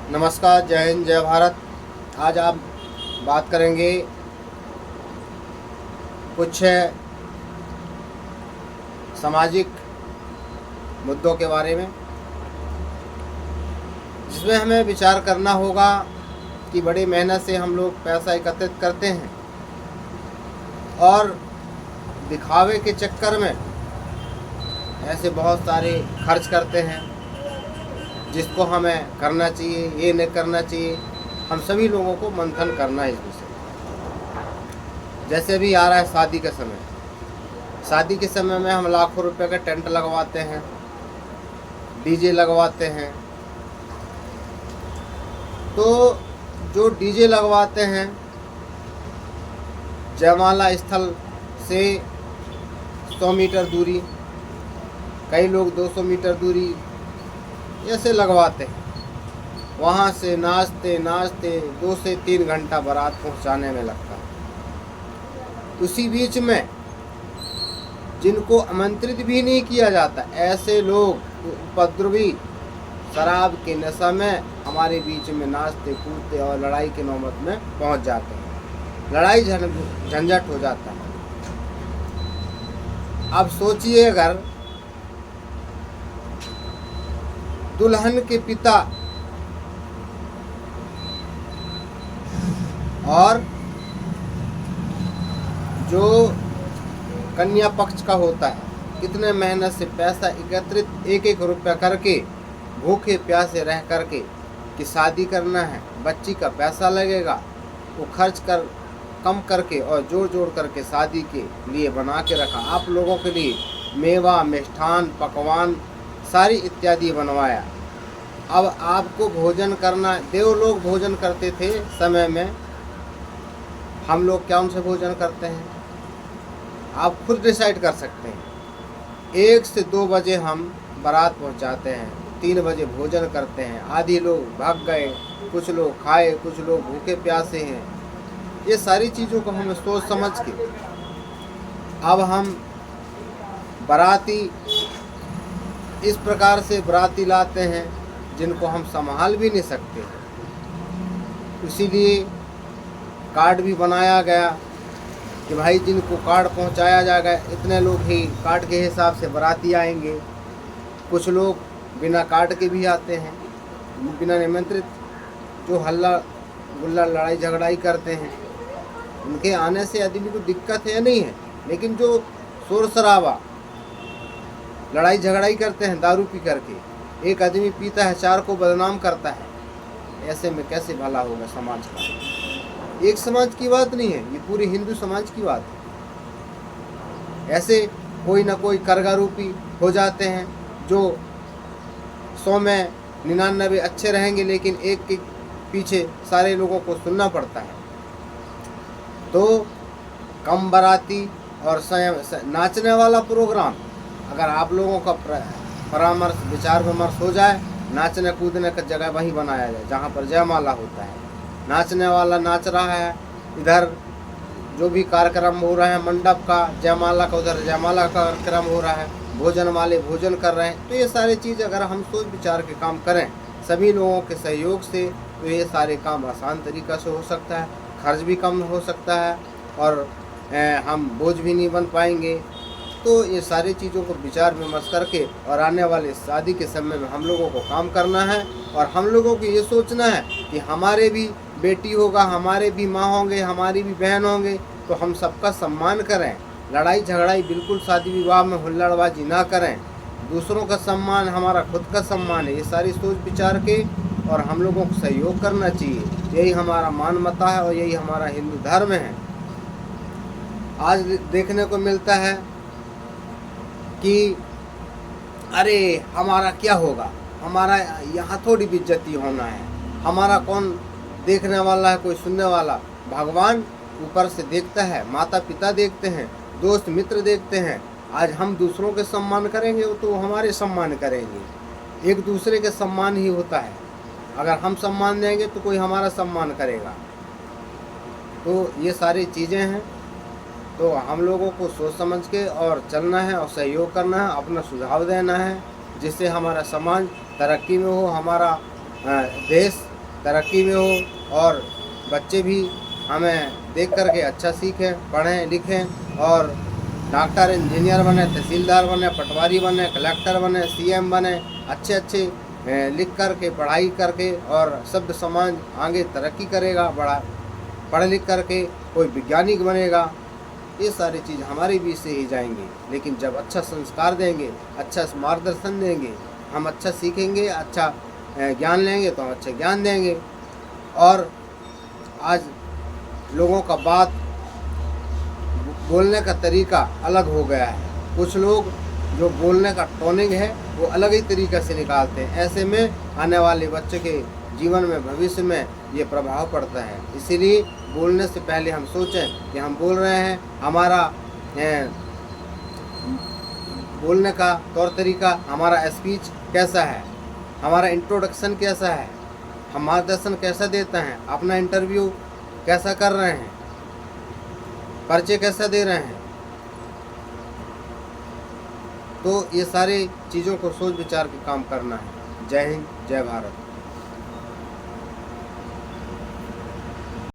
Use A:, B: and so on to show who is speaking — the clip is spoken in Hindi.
A: नमस्कार, जय हिंद, जय भारत। आज आप बात करेंगे कुछ सामाजिक मुद्दों के बारे में, जिसमें हमें विचार करना होगा कि बड़ी मेहनत से हम लोग पैसा एकत्रित करते हैं और दिखावे के चक्कर में ऐसे बहुत सारे खर्च करते हैं जिसको हमें करना चाहिए, ये नहीं करना चाहिए। हम सभी लोगों को मंथन करना है इस विषय। जैसे अभी आ रहा है शादी का समय। शादी के समय में हम लाखों रुपए का टेंट लगवाते हैं, डीजे लगवाते हैं। तो जो डीजे लगवाते हैं, जयमाला स्थल से 100 मीटर दूरी, कई लोग 200 मीटर दूरी ऐसे लगवाते हैं। वहाँ से नाचते नाचते 2 से 3 घंटा बारात पहुँचाने में लगता है। उसी बीच में जिनको आमंत्रित भी नहीं किया जाता, ऐसे लोग उपद्रवी शराब के नशा में हमारे बीच में नाचते कूदते और लड़ाई के नौबत में पहुंच जाते हैं। लड़ाई झंझट हो जाता है। अब सोचिए, अगर दुल्हन के पिता और जो कन्या पक्ष का होता है कितने मेहनत से पैसा एकत्रित एक एक रुपया करके भूखे प्यासे रह करके कि शादी करना है, बच्ची का पैसा लगेगा, वो खर्च कर कम करके और जोड़ जोड़ करके शादी के लिए बना के रखा। आप लोगों के लिए मेवा, मिष्ठान, पकवान सारी इत्यादि बनवाया। अब आपको भोजन करना, देवलोग भोजन करते थे समय में, हम लोग क्या उनसे भोजन करते हैं? आप खुद डिसाइड कर सकते हैं। 1 से 2 बजे हम बारात पहुंचाते हैं, 3 बजे भोजन करते हैं। आधी लोग भाग गए, कुछ लोग खाए, कुछ लोग भूखे प्यासे हैं। ये सारी चीज़ों को हमें सोच समझ के अब हम बाराती इस प्रकार से बाराती लाते हैं जिनको हम संभाल भी नहीं सकते। इसीलिए कार्ड भी बनाया गया कि भाई जिनको कार्ड पहुंचाया जाएगा, इतने लोग ही कार्ड के हिसाब से बाराती आएंगे। कुछ लोग बिना कार्ड के भी आते हैं, बिना निमंत्रित, जो हल्ला गुल्ला लड़ाई झगड़ाई करते हैं। उनके आने से आदमी को दिक्कत है या नहीं है, लेकिन जो शोर शराबा लड़ाई झगड़ाई करते हैं दारू पी करके, एक आदमी पीता है 4 को बदनाम करता है, ऐसे में कैसे भला होगा समाज का? एक समाज की बात नहीं है, ये पूरे हिंदू समाज की बात है। ऐसे कोई ना कोई करगारूपी हो जाते हैं जो 100 में 99 अच्छे रहेंगे, लेकिन एक के पीछे सारे लोगों को सुनना पड़ता है। तो कम बाराती और नाचने वाला प्रोग्राम, अगर आप लोगों का परामर्श विचार विमर्श हो जाए, नाचने कूदने का जगह वहीं बनाया जाए जहाँ पर जयमाला होता है। नाचने वाला नाच रहा है, इधर जो भी कार्यक्रम हो रहा है मंडप का, जयमाला का, उधर जयमाला का कार्यक्रम हो रहा है, भोजन वाले भोजन कर रहे हैं। तो ये सारी चीज़ अगर हम सोच विचार के काम करें सभी लोगों के सहयोग से, तो ये सारे काम आसान तरीक़ा से हो सकता है, खर्च भी कम हो सकता है और हम बोझ भी नहीं बन पाएंगे। तो ये सारी चीज़ों को विचार विमर्श करके और आने वाले शादी के समय में हम लोगों को काम करना है। और हम लोगों को ये सोचना है कि हमारे भी बेटी होगा, हमारे भी माँ होंगे, हमारी भी बहन होंगे, तो हम सबका सम्मान करें। लड़ाई झगड़ाई बिल्कुल शादी विवाह में हुल्लड़बाजी ना करें। दूसरों का सम्मान हमारा खुद का सम्मान है। ये सारी सोच विचार के और हम लोगों को सहयोग करना चाहिए। यही हमारा मानवता है और यही हमारा हिंदू धर्म है। आज देखने को मिलता है कि अरे हमारा क्या होगा, हमारा यहाँ थोड़ी बेइज्जती होना है, हमारा कौन देखने वाला है, कोई सुनने वाला? भगवान ऊपर से देखता है, माता पिता देखते हैं, दोस्त मित्र देखते हैं। आज हम दूसरों के सम्मान करेंगे तो हमारे सम्मान करेंगे। एक दूसरे के सम्मान ही होता है। अगर हम सम्मान देंगे तो कोई हमारा सम्मान करेगा। तो ये सारी चीज़ें हैं। तो हम लोगों को सोच समझ के और चलना है और सहयोग करना है, अपना सुझाव देना है, जिससे हमारा समाज तरक्की में हो, हमारा देश तरक्की में हो और बच्चे भी हमें देख कर के अच्छा सीखें, पढ़ें लिखें और डॉक्टर इंजीनियर बने, तहसीलदार बने, पटवारी बने, कलेक्टर बने, सीएम बने, अच्छे अच्छे लिख कर के पढ़ाई करके और सभ्य समाज आगे तरक्की करेगा, बड़ा पढ़ लिख करके कोई वैज्ञानिक बनेगा। ये सारी चीज़ हमारे बीच से ही जाएंगी। लेकिन जब अच्छा संस्कार देंगे, अच्छा मार्गदर्शन देंगे, हम अच्छा सीखेंगे, अच्छा ज्ञान लेंगे तो हम अच्छा ज्ञान देंगे। और आज लोगों का बात बोलने का तरीका अलग हो गया है। कुछ लोग जो बोलने का टोनिंग है वो अलग ही तरीक़े से निकालते हैं। ऐसे में आने वाले बच्चे के जीवन में, भविष्य में ये प्रभाव पड़ता है। इसीलिए बोलने से पहले हम सोचें कि हम बोल रहे हैं, हमारा बोलने का तौर तरीका, हमारा स्पीच कैसा है, हमारा इंट्रोडक्शन कैसा है, हम मार्गदर्शन कैसा देते हैं, अपना इंटरव्यू कैसा कर रहे हैं, परिचय कैसा दे रहे हैं। तो ये सारी चीज़ों को सोच विचार के काम करना है। जय हिंद, जय भारत।